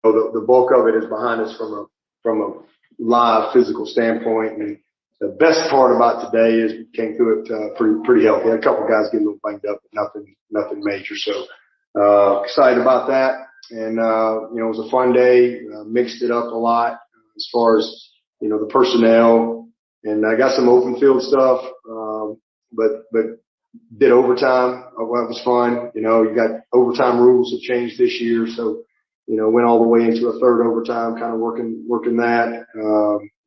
the bulk of it is behind us from a live physical standpoint. And the best part about today is we came through it pretty healthy. Had a couple of guys get a little banged up, but nothing major. So excited about that. And it was a fun day. Mixed it up a lot as far as the personnel, and I got some open field stuff, but did overtime. That was fun. You got overtime rules have changed this year, so went all the way into a third overtime, kind of working that.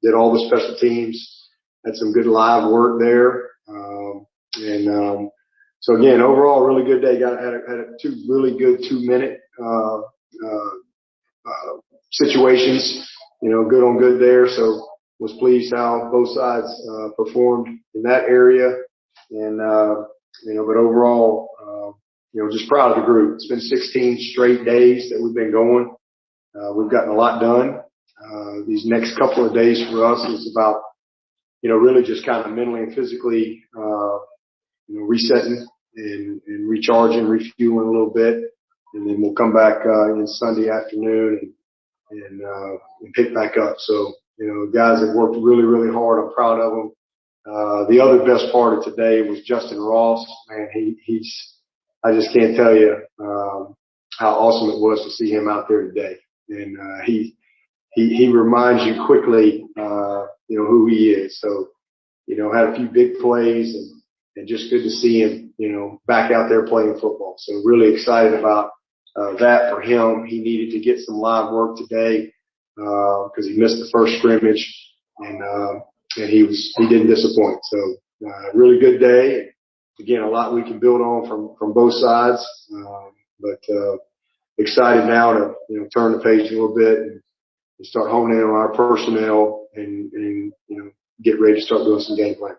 Did all the special teams. Had some good live work there, so again, overall, really good day. Had two really good 2-minute situations. Good on good there. So was pleased how both sides performed in that area, and but overall, just proud of the group. It's been 16 straight days that we've been going. We've gotten a lot done. These next couple of days for us is about really just kind of mentally and physically resetting and recharging, refueling a little bit, and then we'll come back in Sunday afternoon and pick back up. So guys have worked really, really hard. I'm proud of them. The other best part of today was Justin Ross. Man, I just can't tell you how awesome it was to see him out there today. And he reminds you quickly, who he is. So, had a few big plays and just good to see him, back out there playing football. So really excited about that for him. He needed to get some live work today because he missed the first scrimmage, and he didn't disappoint. So really good day. Again, a lot we can build on from both sides, but excited now to turn the page a little bit and start honing in on our personnel and get ready to start doing some game planning.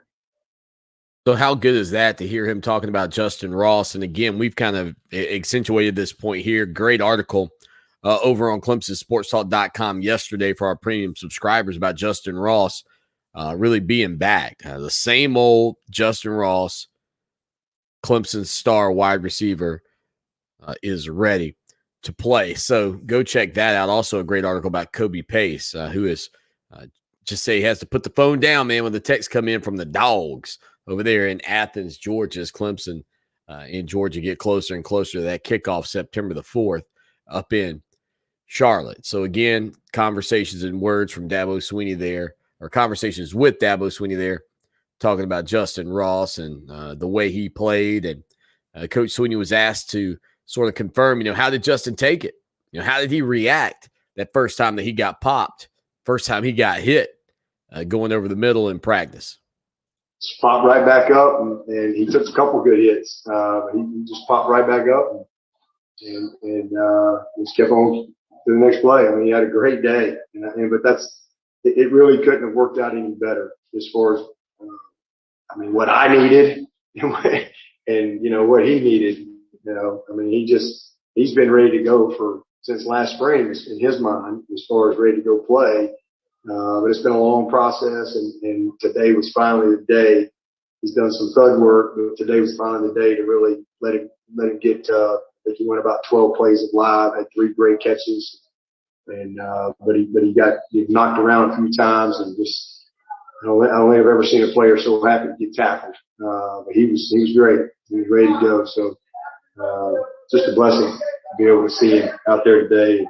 So how good is that to hear him talking about Justin Ross? And again, we've kind of accentuated this point here. Great article over on ClemsonSportsTalk.com yesterday for our premium subscribers about Justin Ross really being back. The same old Justin Ross, Clemson star wide receiver, is ready to play. So go check that out. Also a great article about Kobe Pace, who is just say he has to put the phone down, man, when the texts come in from the dogs over there in Athens, Georgia, as Clemson in Georgia get closer and closer to that kickoff September the 4th up in Charlotte. So again, conversations and words from Dabo Swinney there, or conversations with Dabo Swinney there, talking about Justin Ross and the way he played. And Coach Swinney was asked to sort of confirm, how did Justin take it? How did he react that first time that he got popped, first time he got hit going over the middle in practice? Just popped right back up, and he took a couple good hits. He just popped right back up and just kept on to the next play. I mean, he had a great day, but it really couldn't have worked out any better as far as what I needed and what he needed. He's been ready to go since last spring in his mind as far as ready to go play. But it's been a long process, and today was finally the day. He's done some thud work, but today was finally the day to really let him get. I think he went about 12 plays of live, had 3 great catches, and but he got knocked around a few times, and just I don't think I've ever seen a player so happy to get tackled. But he was great. He was ready to go. So just a blessing to be able to see him out there today.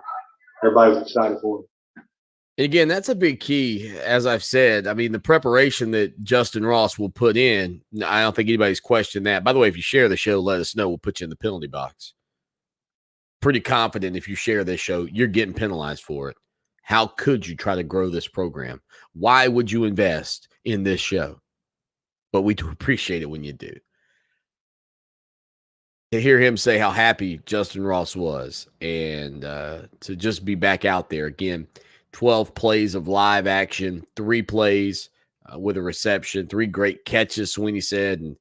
Everybody was excited for him. Again, that's a big key, as I've said. I mean, the preparation that Justin Ross will put in, I don't think anybody's questioned that. By the way, if you share the show, let us know. We'll put you in the penalty box. Pretty confident if you share this show, you're getting penalized for it. How could you try to grow this program? Why would you invest in this show? But we do appreciate it when you do. To hear him say how happy Justin Ross was and to just be back out there again. 12 plays of live action, 3 plays with a reception, 3 great catches, Swinney said, and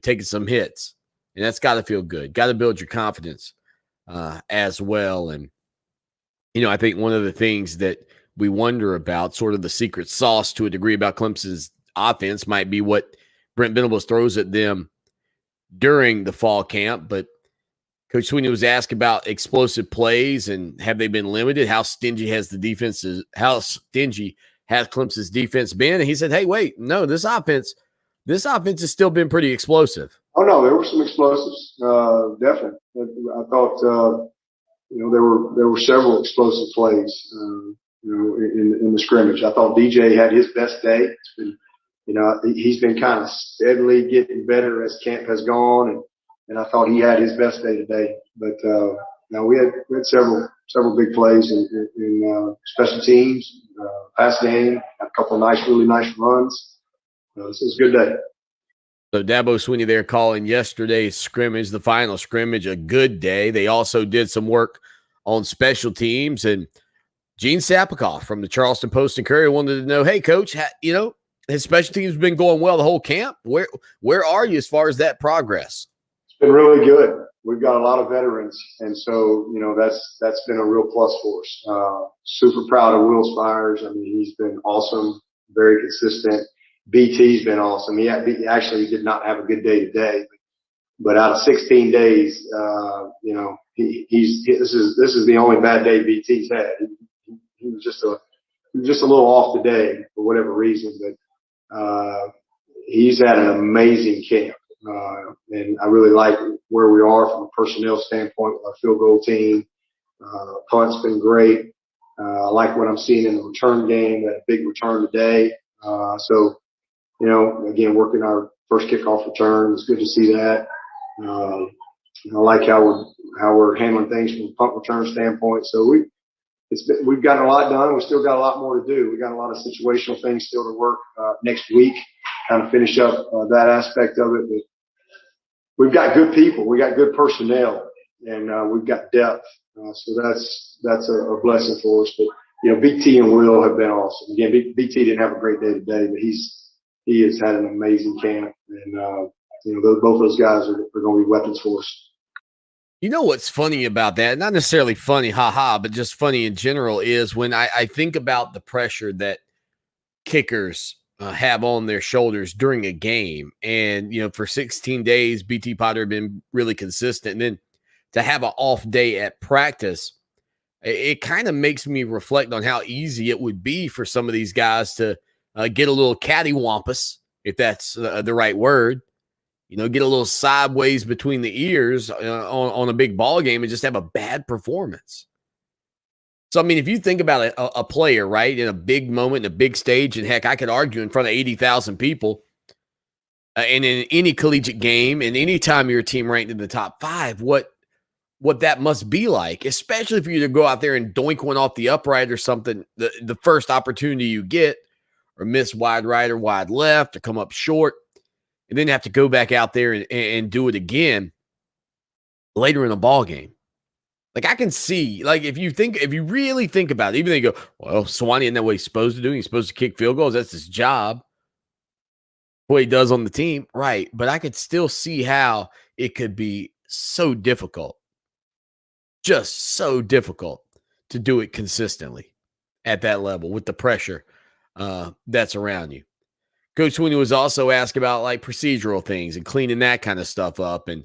taking some hits. And that's got to feel good. Got to build your confidence as well. And, I think one of the things that we wonder about, sort of the secret sauce to a degree about Clemson's offense, might be what Brent Venables throws at them during the fall camp. But Coach Swinney was asked about explosive plays and have they been limited? How stingy has Clemson's defense been? And he said, "Hey, wait, no, this offense has still been pretty explosive." Oh no, there were some explosives, definitely. I thought there were several explosive plays, in the scrimmage. I thought DJ had his best day. It's been, he's been kind of steadily getting better as camp has gone, and I thought he had his best day today. But we had several big plays in special teams, pass game, had a couple of really nice runs. So it was a good day. So Dabo Swinney there calling yesterday's scrimmage, the final scrimmage, a good day. They also did some work on special teams, and Gene Sapakoff from the Charleston Post and Courier wanted to know, hey, Coach, has special teams been going well the whole camp? Where are you as far as that progress? It's been really good. We've got a lot of veterans, and so that's been a real plus for us. Super proud of Will Spires. I mean, he's been awesome, very consistent. BT's been awesome. He actually did not have a good day today, but out of 16 days, this is the only bad day BT's had. He was just a little off today for whatever reason, but he's had an amazing camp, and I really like where we are from a personnel standpoint with our field goal team. Punt's been great. I like what I'm seeing in the return game. That big return today. Again, working our first kickoff return. It's good to see that. I like how we're handling things from a punt return standpoint. So we've gotten a lot done. We still got a lot more to do. We got a lot of situational things still to work next week, kind of finish up that aspect of it. But we've got good people. We got good personnel, and we've got depth. So that's a blessing for us. But BT and Will have been awesome. Again, BT didn't have a great day today, but he has had an amazing camp, and both those guys are going to be weapons for us. You know what's funny about that? Not necessarily funny, but just funny in general is when I think about the pressure that kickers have on their shoulders during a game. And, for 16 days, BT Potter had been really consistent. And then to have an off day at practice, it kind of makes me reflect on how easy it would be for some of these guys to get a little cattywampus, if that's the right word. Get a little sideways between the ears on a big ball game and just have a bad performance. So, I mean, if you think about a player, right, in a big moment, in a big stage, and heck, I could argue in front of 80,000 people, and in any collegiate game, and any time your team ranked in the top 5, what that must be like, especially for you to go out there and doink one off the upright or something, the first opportunity you get, or miss wide right or wide left, or come up short, and then have to go back out there and do it again later in the ball game. Like, I can see, like, if you really think about it, even though you go, well, Swinney isn't that what he's supposed to do? He's supposed to kick field goals. That's his job. What he does on the team. Right. But I could still see how it could be so difficult. Just so difficult to do it consistently at that level with the pressure that's around you. Coach Swinney was also asked about like procedural things and cleaning that kind of stuff up, and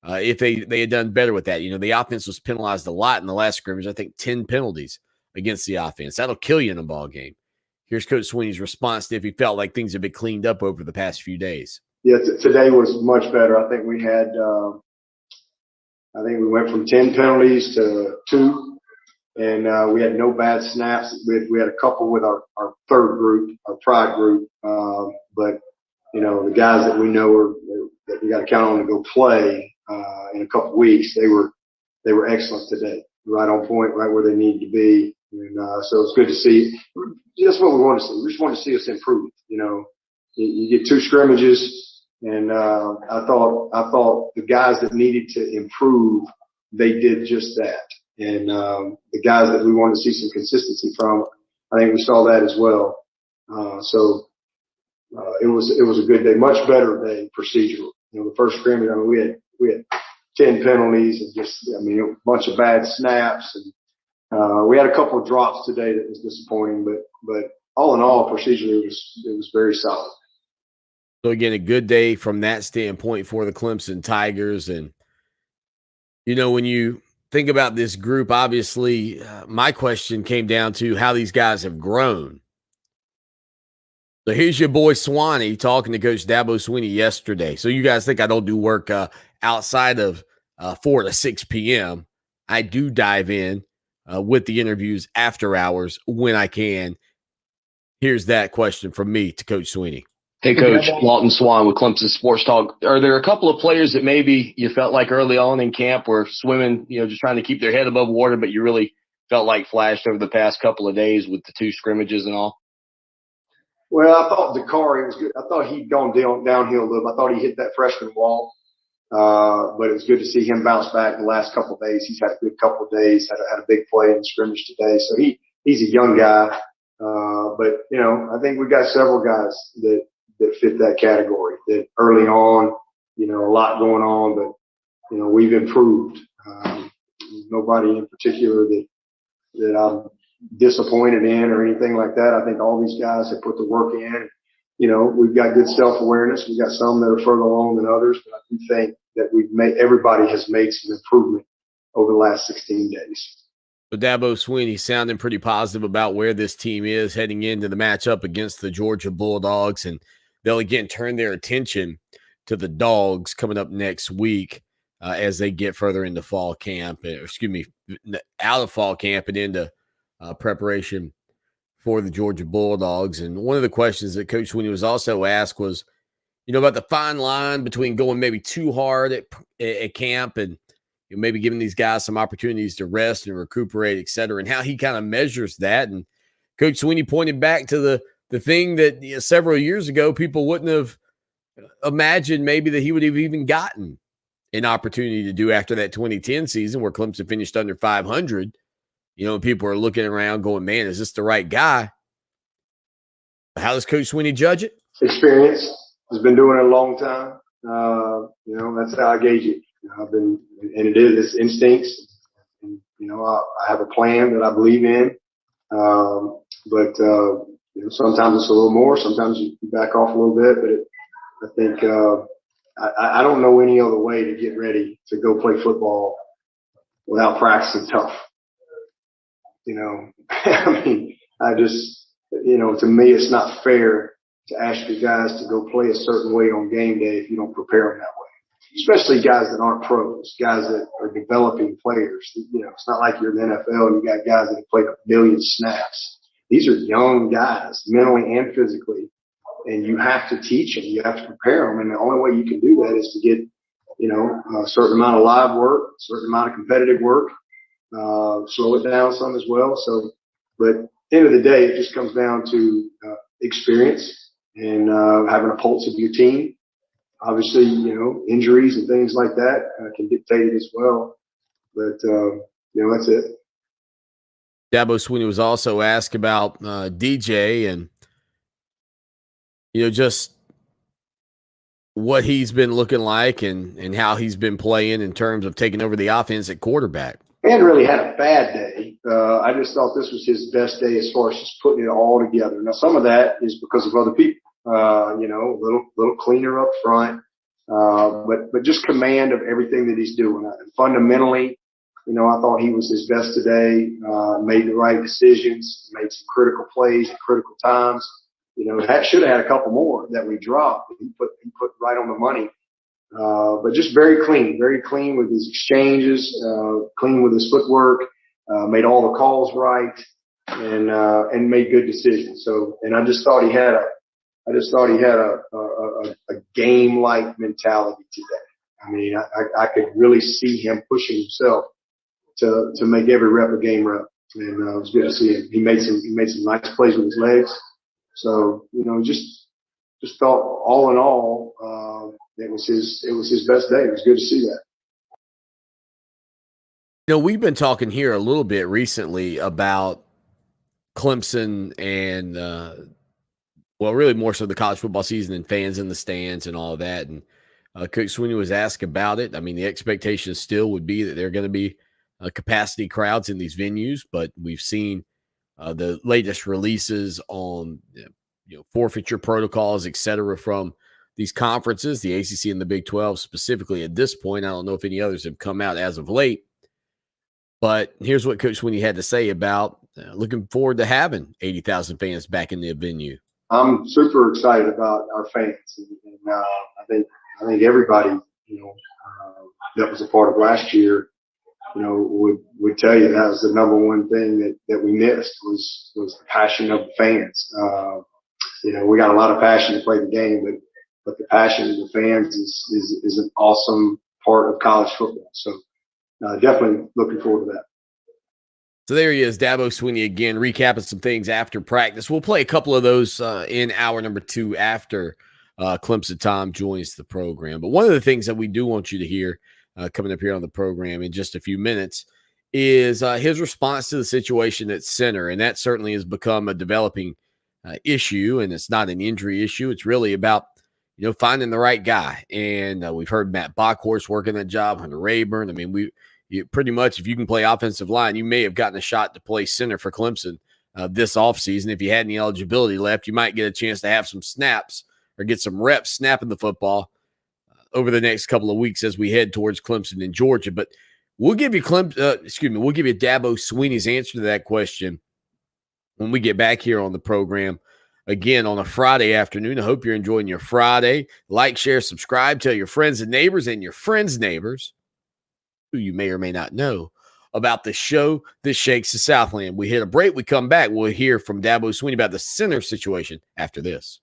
if they had done better with that. The offense was penalized a lot in the last scrimmage. I think 10 penalties against the offense. That'll kill you in a ball game. Here's Coach Swinney's response to if he felt like things have been cleaned up over the past few days. Yeah, today was much better. I think we had, we went from 10 penalties to 2. And we had no bad snaps. We had a couple with our third group, our pride group. But the guys that we know that we got to count on to go play in a couple weeks, they were excellent today, right on point, right where they needed to be. And so it's good to see. That's what we want to see. We just want to see us improve. You get 2 scrimmages, and I thought the guys that needed to improve, they did just that. And the guys that we wanted to see some consistency from, I think we saw that as well. So it was a good day, much better day procedural. The first scrimmage, we had 10 penalties and just a bunch of bad snaps, and we had a couple of drops today that was disappointing. But all in all, procedurally it was very solid. So again, a good day from that standpoint for the Clemson Tigers, and When you think about this group, obviously, my question came down to how these guys have grown. So here's your boy Swinney talking to Coach Dabo Swinney yesterday. So you guys think I don't do work outside of 4 to 6 p.m. I do dive in with the interviews after hours when I can. Here's that question from me to Coach Swinney. Hey, Coach, Lawton Swan with Clemson Sports Talk. Are there a couple of players that maybe you felt like early on in camp were swimming, just trying to keep their head above water, but you really felt like flashed over the past couple of days with the 2 scrimmages and all? Well, I thought Dakari was good. I thought he'd gone downhill a little. I thought he hit that freshman wall, but it was good to see him bounce back the last couple of days. He's had a good couple of days. Had a big play in the scrimmage today. So he's a young guy, but I think we've got several guys that fit that category. That early on, a lot going on, but we've improved. Nobody in particular that I'm disappointed in or anything like that. I think all these guys have put the work in. We've got good self-awareness. We've got some that are further along than others, but I do think that everybody has made some improvement over the last 16 days. So Dabo Swinney sounding pretty positive about where this team is heading into the matchup against the Georgia Bulldogs, and they'll again turn their attention to the Dogs coming up next week as they get further into fall camp, out of fall camp and into preparation for the Georgia Bulldogs. And one of the questions that Coach Swinney was also asked was, about the fine line between going maybe too hard at camp and maybe giving these guys some opportunities to rest and recuperate, et cetera, and how he kind of measures that. And Coach Swinney pointed back to the thing that several years ago people wouldn't have imagined maybe that he would have even gotten an opportunity to do after that 2010 season where Clemson finished under 500. People are looking around going, man, is this the right guy? How does Coach Swinney judge it? Experience. He's been doing it a long time. That's how I gauge it. It's instincts. And, I have a plan that I believe in. But sometimes it's a little more. Sometimes you back off a little bit. But I think I don't know any other way to get ready to go play football without practicing tough. I just, to me, it's not fair to ask your guys to go play a certain way on game day if you don't prepare them that way. Especially guys that aren't pros, guys that are developing players. It's not like you're in the NFL and you got guys that have played 1 million snaps. These are young guys, mentally and physically, and you have to teach them. You have to prepare them, and the only way you can do that is to get, a certain amount of live work, a certain amount of competitive work. Slow it down some as well. So, but at the end of the day, it just comes down to experience and having a pulse of your team. Obviously, injuries and things like that can dictate it as well. But, that's it. Dabo Swinney was also asked about DJ and, just what he's been looking like and how he's been playing in terms of taking over the offense at quarterback. He hadn't really had a bad day. I just thought this was his best day as far as just putting it all together. Now, some of that is because of other people, a little cleaner up front, but just command of everything that he's doing. Fundamentally, I thought he was his best today, made the right decisions, made some critical plays at critical times. That should have had a couple more that we dropped. He put right on the money. But just very clean with his exchanges, clean with his footwork, made all the calls right, and made good decisions. So, and I just thought he had a game-like mentality today. I could really see him pushing himself to make every rep a game rep, and it was good to see him. He made some nice plays with his legs. So, just thought all in all, it was his best day. It was good to see that. We've been talking here a little bit recently about Clemson and, really more so the college football season and fans in the stands and all of that. And Coach Swinney was asked about it. The expectation still would be that there are going to be capacity crowds in these venues, but we've seen the latest releases on forfeiture protocols, et cetera, from these conferences, the ACC and the Big 12 specifically at this point. I don't know if any others have come out as of late. But here's what Coach Swinney had to say about looking forward to having 80,000 fans back in the venue. I'm super excited about our fans, and I think everybody, that was a part of last year, would tell you that was the number one thing that we missed was the passion of the fans. We got a lot of passion to play the game, but the passion of the fans is an awesome part of college football. So definitely looking forward to that. So there he is, Dabo Swinney again, recapping some things after practice. We'll play a couple of those in hour number 2 after Clemson Tom joins the program. But one of the things that we do want you to hear coming up here on the program in just a few minutes is his response to the situation at center. And that certainly has become a developing issue, and it's not an injury issue. It's really about, finding the right guy. And we've heard Matt Bockhorst working that job, Hunter Rayburn. I mean, you pretty much, if you can play offensive line, you may have gotten a shot to play center for Clemson this offseason. If you had any eligibility left, you might get a chance to have some snaps or get some reps snapping the football over the next couple of weeks as we head towards Clemson and Georgia. But we'll give you we'll give you Dabo Swinney's answer to that question when we get back here on the program again on a Friday afternoon. I hope you're enjoying your Friday. Like, share, subscribe, tell your friends and neighbors and your friends' neighbors who you may or may not know about the show that shakes the Southland. We hit a break. We come back. We'll hear from Dabo Swinney about the center situation after this.